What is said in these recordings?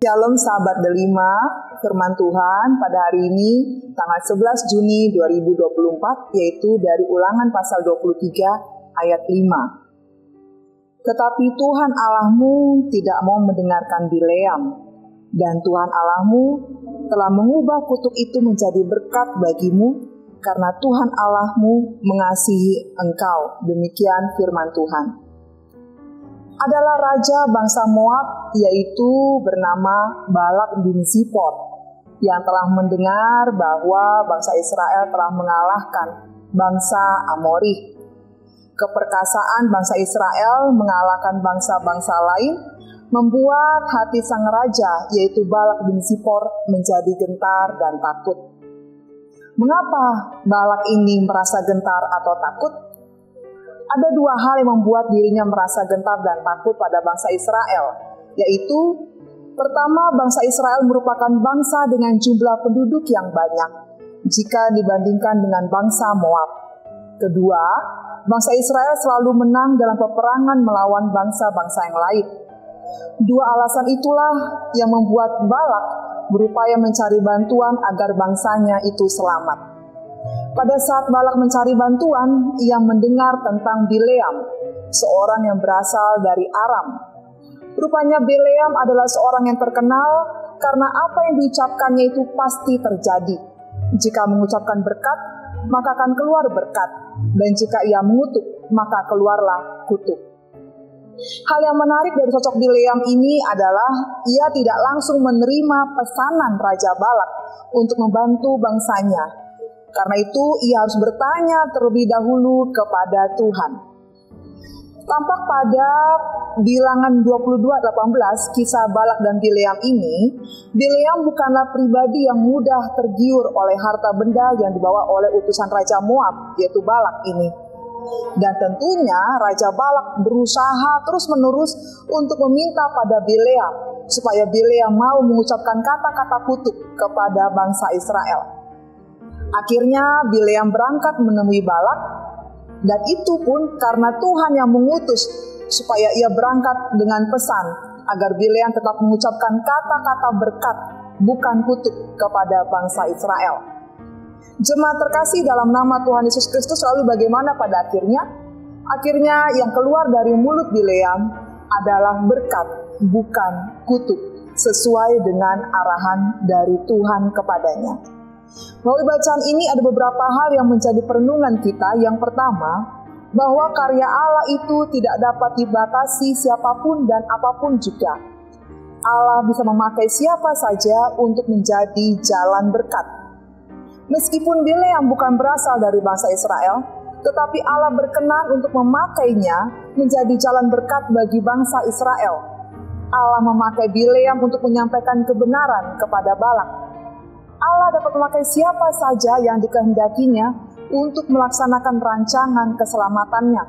Shalom sahabat Delima, firman Tuhan pada hari ini tanggal 11 Juni 2024 yaitu dari Ulangan pasal 23 ayat 5. Tetapi Tuhan Allahmu tidak mau mendengarkan Bileam, dan Tuhan Allahmu telah mengubah kutuk itu menjadi berkat bagimu karena Tuhan Allahmu mengasihi engkau. Demikian firman Tuhan. Adalah raja bangsa Moab, yaitu bernama Balak bin Zipor, yang telah mendengar bahwa bangsa Israel telah mengalahkan bangsa Amori. Keperkasaan bangsa Israel mengalahkan bangsa-bangsa lain membuat hati sang raja, yaitu Balak bin Zipor, menjadi gentar dan takut. Mengapa Balak ini merasa gentar atau takut? Ada dua hal yang membuat dirinya merasa gentar dan takut pada bangsa Israel, yaitu pertama, bangsa Israel merupakan bangsa dengan jumlah penduduk yang banyak jika dibandingkan dengan bangsa Moab. Kedua, bangsa Israel selalu menang dalam peperangan melawan bangsa-bangsa yang lain. Dua alasan itulah yang membuat Balak berupaya mencari bantuan agar bangsanya itu selamat. Pada saat Balak mencari bantuan, ia mendengar tentang Bileam, seorang yang berasal dari Aram. Rupanya Bileam adalah seorang yang terkenal karena apa yang diucapkannya itu pasti terjadi. Jika mengucapkan berkat, maka akan keluar berkat, dan jika ia mengutuk, maka keluarlah kutuk. Hal yang menarik dari sosok Bileam ini adalah ia tidak langsung menerima pesanan Raja Balak untuk membantu bangsanya. Karena itu ia harus bertanya terlebih dahulu kepada Tuhan. Tampak pada Bilangan 22:18 kisah Balak dan Bileam ini, Bileam bukanlah pribadi yang mudah tergiur oleh harta benda yang dibawa oleh utusan Raja Moab, yaitu Balak ini. Dan tentunya Raja Balak berusaha terus-menerus untuk meminta pada Bileam supaya Bileam mau mengucapkan kata-kata kutuk kepada bangsa Israel. Akhirnya Bileam berangkat menemui Balak, dan itu pun karena Tuhan yang mengutus supaya ia berangkat dengan pesan agar Bileam tetap mengucapkan kata-kata berkat, bukan kutuk kepada bangsa Israel. Jemaat terkasih dalam nama Tuhan Yesus Kristus, lalu bagaimana pada akhirnya? Akhirnya yang keluar dari mulut Bileam adalah berkat, bukan kutuk, sesuai dengan arahan dari Tuhan kepadanya. Melalui bacaan ini ada beberapa hal yang menjadi perenungan kita. Yang pertama, bahwa karya Allah itu tidak dapat dibatasi siapapun dan apapun juga. Allah bisa memakai siapa saja untuk menjadi jalan berkat. Meskipun Bileam bukan berasal dari bangsa Israel, tetapi Allah berkenan untuk memakainya menjadi jalan berkat bagi bangsa Israel. Allah memakai Bileam untuk menyampaikan kebenaran kepada Balak. Allah dapat memakai siapa saja yang dikehendakinya untuk melaksanakan rancangan keselamatannya.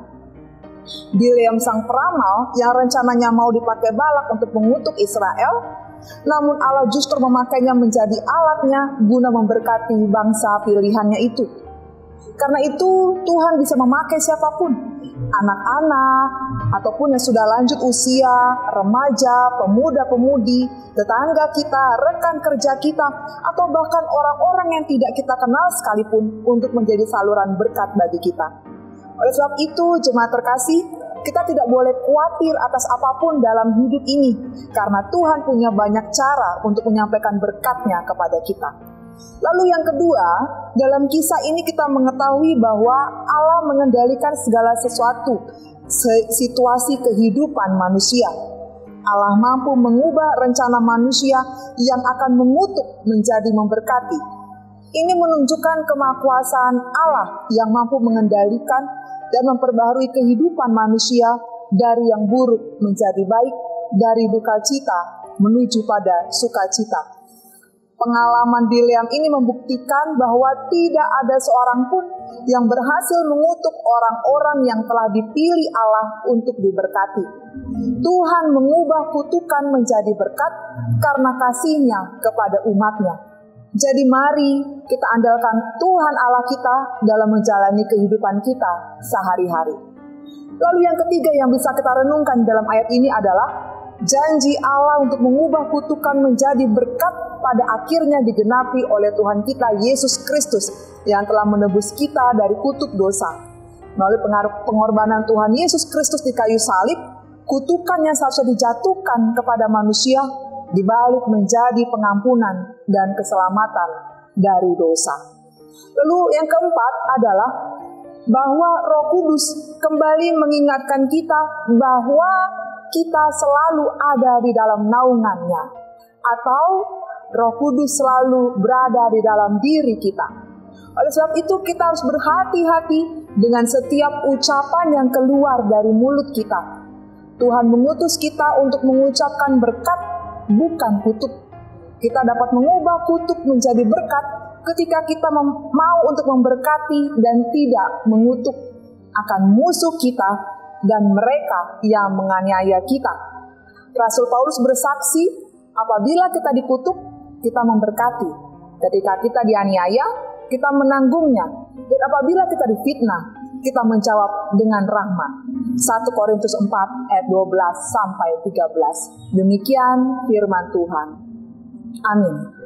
Bileam sang peramal yang rencananya mau dipakai Balak untuk mengutuk Israel, namun Allah justru memakainya menjadi alatnya guna memberkati bangsa pilihannya itu. Karena itu Tuhan bisa memakai siapapun, anak-anak, ataupun yang sudah lanjut usia, remaja, pemuda-pemudi, tetangga kita, rekan kerja kita, atau bahkan orang-orang yang tidak kita kenal sekalipun untuk menjadi saluran berkat bagi kita. Oleh sebab itu, jemaat terkasih, kita tidak boleh khawatir atas apapun dalam hidup ini, karena Tuhan punya banyak cara untuk menyampaikan berkat-Nya kepada kita. Lalu yang kedua, dalam kisah ini kita mengetahui bahwa Allah mengendalikan segala sesuatu, situasi kehidupan manusia. Allah mampu mengubah rencana manusia yang akan mengutuk menjadi memberkati. Ini menunjukkan kemahakuasaan Allah yang mampu mengendalikan dan memperbaharui kehidupan manusia dari yang buruk menjadi baik, dari duka cita menuju pada sukacita. Pengalaman Bileam ini membuktikan bahwa tidak ada seorang pun yang berhasil mengutuk orang-orang yang telah dipilih Allah untuk diberkati. Tuhan mengubah kutukan menjadi berkat karena kasih-Nya kepada umat-Nya. Jadi mari kita andalkan Tuhan Allah kita dalam menjalani kehidupan kita sehari-hari. Lalu yang ketiga yang bisa kita renungkan dalam ayat ini adalah janji Allah untuk mengubah kutukan menjadi berkat pada akhirnya digenapi oleh Tuhan kita Yesus Kristus yang telah menebus kita dari kutuk dosa. Melalui pengorbanan Tuhan Yesus Kristus di kayu salib, kutukan yang seharusnya dijatuhkan kepada manusia dibalik menjadi pengampunan dan keselamatan dari dosa. Lalu yang keempat adalah bahwa Roh Kudus kembali mengingatkan kita bahwa kita selalu ada di dalam naungannya, atau Roh Kudus selalu berada di dalam diri kita. Oleh sebab itu kita harus berhati-hati dengan setiap ucapan yang keluar dari mulut kita. Tuhan mengutus kita untuk mengucapkan berkat, bukan kutuk. Kita dapat mengubah kutuk menjadi berkat ketika kita mau untuk memberkati dan tidak mengutuk akan musuh kita dan mereka yang menganiaya kita. Rasul Paulus bersaksi, apabila kita dikutuk, kita memberkati. Ketika kita dianiaya, kita menanggungnya. Dan apabila kita difitnah, kita menjawab dengan rahmat. 1 Korintus 4 ayat 12 sampai 13. Demikian firman Tuhan. Amin.